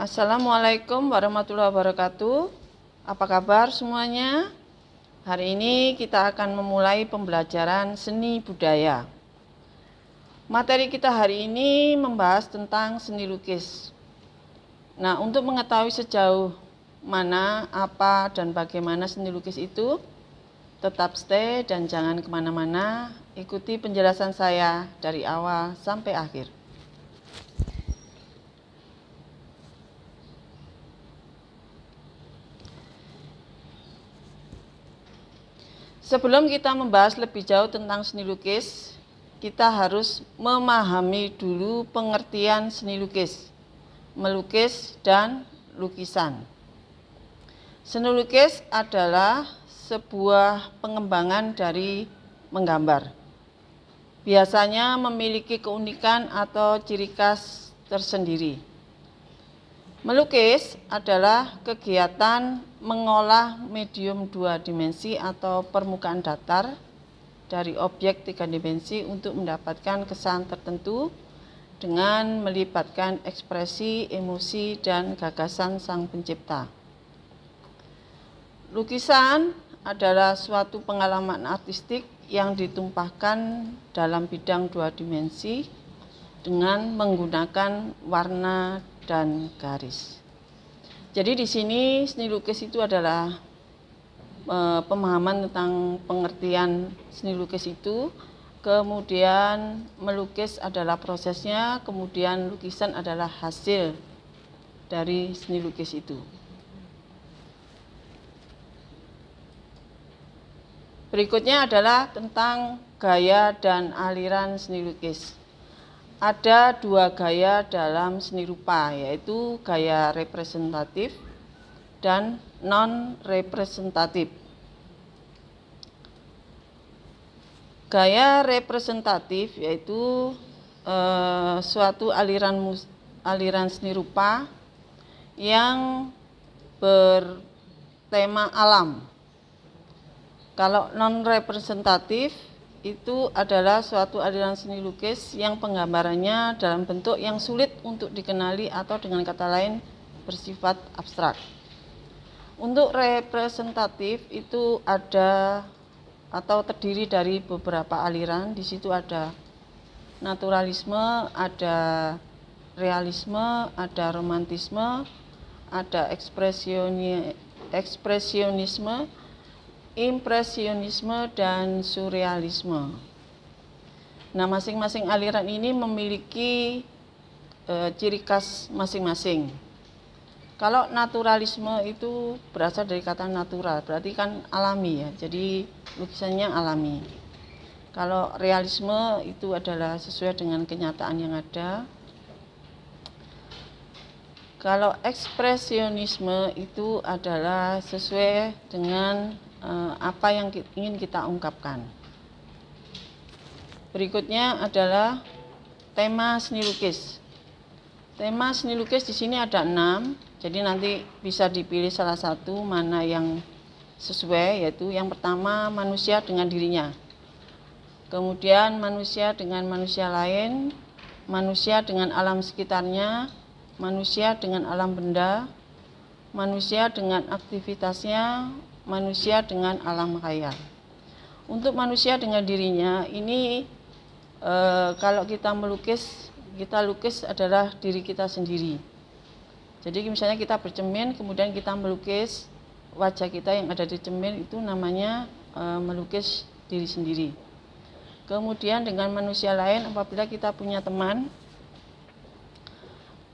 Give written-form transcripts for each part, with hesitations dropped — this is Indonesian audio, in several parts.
Assalamualaikum warahmatullahi wabarakatuh. Apa kabar semuanya? Hari ini kita akan memulai pembelajaran seni budaya. Materi kita hari ini membahas tentang seni lukis. Nah, untuk mengetahui sejauh mana, apa, dan bagaimana seni lukis itu, tetap stay dan jangan kemana-mana. Ikuti penjelasan saya dari awal sampai akhir. Sebelum kita membahas lebih jauh tentang seni lukis, kita harus memahami dulu pengertian seni lukis, melukis, dan lukisan. Seni lukis adalah sebuah pengembangan dari menggambar. Biasanya memiliki keunikan atau ciri khas tersendiri. Melukis adalah kegiatan mengolah medium 2 dimensi atau permukaan datar dari objek 3 dimensi untuk mendapatkan kesan tertentu dengan melibatkan ekspresi, emosi, dan gagasan sang pencipta. Lukisan adalah suatu pengalaman artistik yang ditumpahkan dalam bidang 2 dimensi dengan menggunakan warna dan garis. Jadi di sini seni lukis itu adalah pemahaman tentang pengertian seni lukis itu, kemudian melukis adalah prosesnya, kemudian lukisan adalah hasil dari seni lukis itu. Berikutnya adalah tentang gaya dan aliran seni lukis. Ada 2 gaya dalam seni rupa, yaitu gaya representatif dan non-representatif. Gaya representatif yaitu suatu aliran seni rupa yang bertema alam. Kalau non-representatif itu adalah suatu aliran seni lukis yang penggambarannya dalam bentuk yang sulit untuk dikenali atau dengan kata lain bersifat abstrak. Untuk representatif itu ada atau terdiri dari beberapa aliran. Di situ ada naturalisme, ada realisme, ada romantisme, ada ekspresionisme, impresionisme, dan surrealisme. Nah, masing-masing aliran ini memiliki ciri khas masing-masing. Kalau naturalisme itu berasal dari kata natural, berarti kan alami ya, jadi lukisannya alami. Kalau realisme itu adalah sesuai dengan kenyataan yang ada. Kalau ekspresionisme itu adalah sesuai dengan apa yang ingin kita ungkapkan. Berikutnya adalah tema seni lukis. Tema seni lukis di sini ada 6, jadi nanti bisa dipilih salah satu mana yang sesuai, yaitu yang pertama manusia dengan dirinya. Kemudian manusia dengan manusia lain, manusia dengan alam sekitarnya, manusia dengan alam benda, manusia dengan aktivitasnya, manusia dengan alam khayal. Untuk manusia dengan dirinya ini kalau kita melukis, kita lukis adalah diri kita sendiri. Jadi misalnya kita bercermin, kemudian kita melukis wajah kita yang ada di cermin, itu namanya melukis diri sendiri. Kemudian dengan manusia lain, apabila kita punya teman,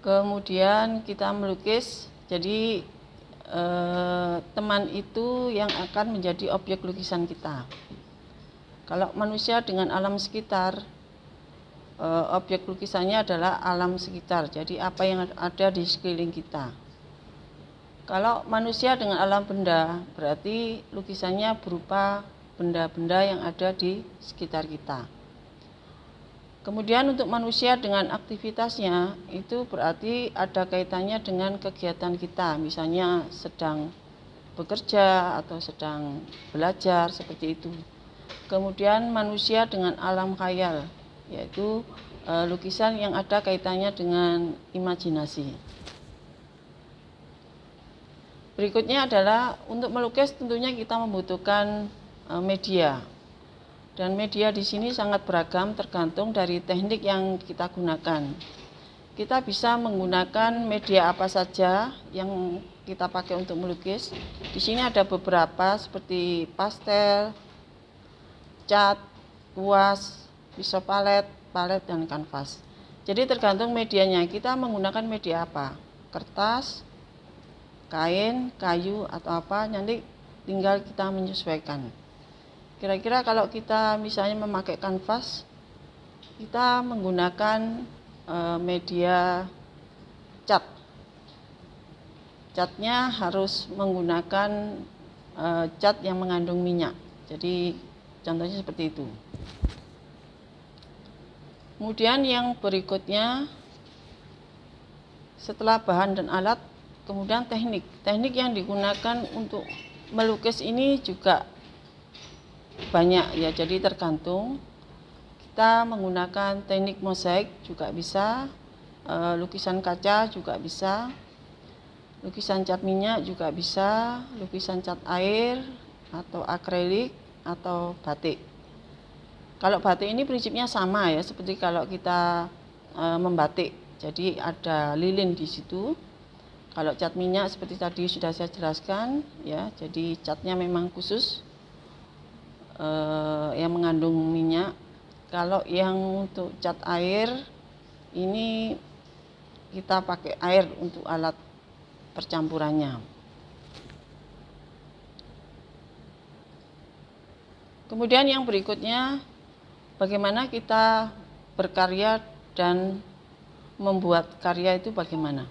kemudian kita melukis, jadi teman itu yang akan menjadi objek lukisan kita. Kalau manusia dengan alam sekitar, objek lukisannya adalah alam sekitar, jadi apa yang ada di sekeliling kita. Kalau manusia dengan alam benda, berarti lukisannya berupa benda-benda yang ada di sekitar kita. Kemudian untuk manusia dengan aktivitasnya, itu berarti ada kaitannya dengan kegiatan kita, misalnya sedang bekerja atau sedang belajar, seperti itu. Kemudian manusia dengan alam khayal, yaitu lukisan yang ada kaitannya dengan imajinasi. Berikutnya adalah untuk melukis tentunya kita membutuhkan media. Dan media di sini sangat beragam tergantung dari teknik yang kita gunakan. Kita bisa menggunakan media apa saja yang kita pakai untuk melukis. Di sini ada beberapa seperti pastel, cat, kuas, pisau palet, dan kanvas. Jadi tergantung medianya, kita menggunakan media apa. Kertas, kain, kayu, atau apa, nanti tinggal kita menyesuaikan. Kira-kira kalau kita misalnya memakai kanvas, kita menggunakan media cat. Catnya harus menggunakan cat yang mengandung minyak. Jadi contohnya seperti itu. Kemudian yang berikutnya, setelah bahan dan alat, kemudian teknik. Teknik yang digunakan untuk melukis ini juga banyak ya, jadi tergantung. Kita menggunakan teknik mozaik juga bisa, lukisan kaca juga bisa, lukisan cat minyak juga bisa, lukisan cat air atau akrilik atau batik. Kalau batik ini prinsipnya sama ya, seperti kalau kita membatik. Jadi ada lilin di situ. Kalau cat minyak seperti tadi sudah saya jelaskan ya, jadi catnya memang khusus yang mengandung minyak. Kalau yang untuk cat air ini kita pakai air untuk alat percampurannya. Kemudian yang berikutnya, bagaimana kita berkarya dan membuat karya itu bagaimana?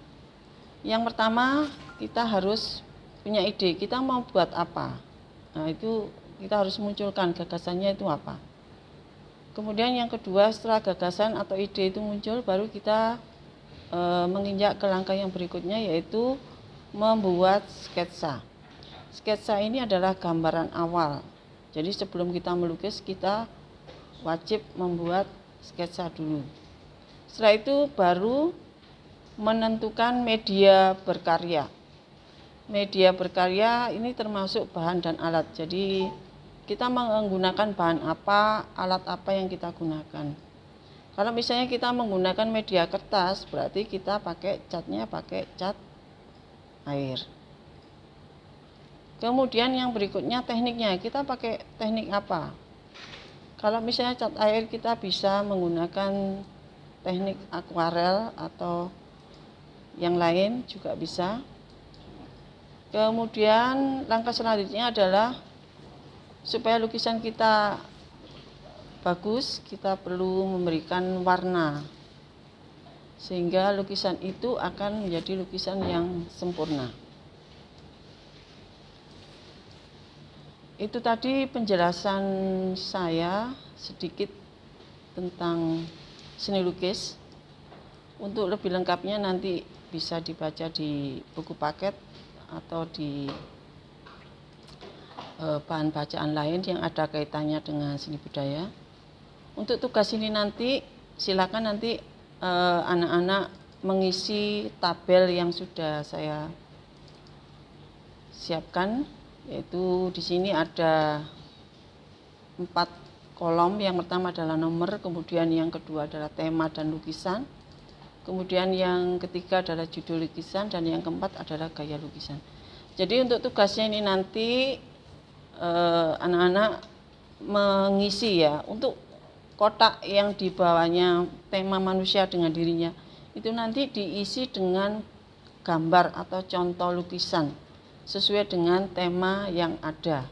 Yang pertama, kita harus punya ide, kita mau buat apa. Nah, itu kita harus munculkan gagasannya itu apa. Kemudian yang kedua, setelah gagasan atau ide itu muncul, baru kita menginjak ke langkah yang berikutnya, yaitu membuat sketsa. Sketsa ini adalah gambaran awal. Jadi sebelum kita melukis, kita wajib membuat sketsa dulu. Setelah itu baru menentukan media berkarya. Media berkarya ini termasuk bahan dan alat. Jadi kita menggunakan bahan apa, alat apa yang kita gunakan. Kalau misalnya kita menggunakan media kertas, berarti kita pakai catnya pakai cat air. Kemudian yang berikutnya tekniknya, kita pakai teknik apa? Kalau misalnya cat air, kita bisa menggunakan teknik akuarel atau yang lain juga bisa. Kemudian langkah selanjutnya adalah supaya lukisan kita bagus, kita perlu memberikan warna sehingga lukisan itu akan menjadi lukisan yang sempurna. Itu tadi penjelasan saya sedikit tentang seni lukis. Untuk lebih lengkapnya nanti bisa dibaca di buku paket atau di bahan bacaan lain yang ada kaitannya dengan seni budaya. Untuk tugas ini nanti silakan nanti anak-anak mengisi tabel yang sudah saya siapkan, yaitu di sini ada 4 kolom. Yang pertama adalah nomor, kemudian yang kedua adalah tema dan lukisan, kemudian yang ketiga adalah judul lukisan, dan yang keempat adalah gaya lukisan. Jadi untuk tugasnya ini nanti anak-anak mengisi ya, untuk kotak yang di bawahnya tema manusia dengan dirinya itu nanti diisi dengan gambar atau contoh lukisan sesuai dengan tema yang ada.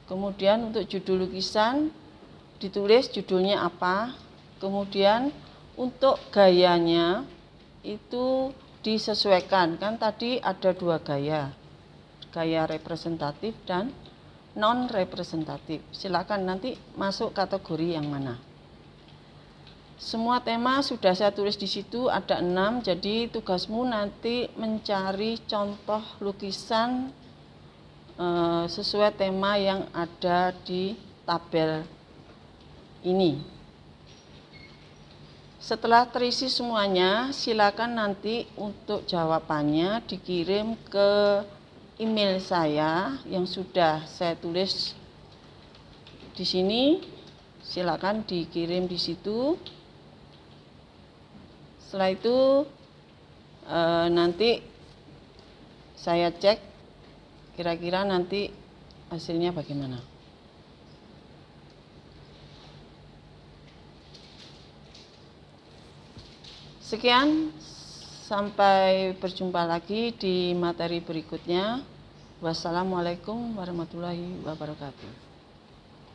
Kemudian untuk judul lukisan ditulis judulnya apa, kemudian untuk gayanya itu disesuaikan, kan tadi ada 2 gaya, gaya representatif dan non representatif. Silakan nanti masuk kategori yang mana. Semua tema sudah saya tulis di situ, ada 6. Jadi tugasmu nanti mencari contoh lukisan sesuai tema yang ada di tabel ini. Setelah terisi semuanya, silakan nanti untuk jawabannya dikirim ke email saya yang sudah saya tulis di sini, silakan dikirim di situ. Setelah itu nanti saya cek kira-kira nanti hasilnya bagaimana. Sekian, sampai berjumpa lagi di materi berikutnya. Wassalamualaikum warahmatullahi wabarakatuh.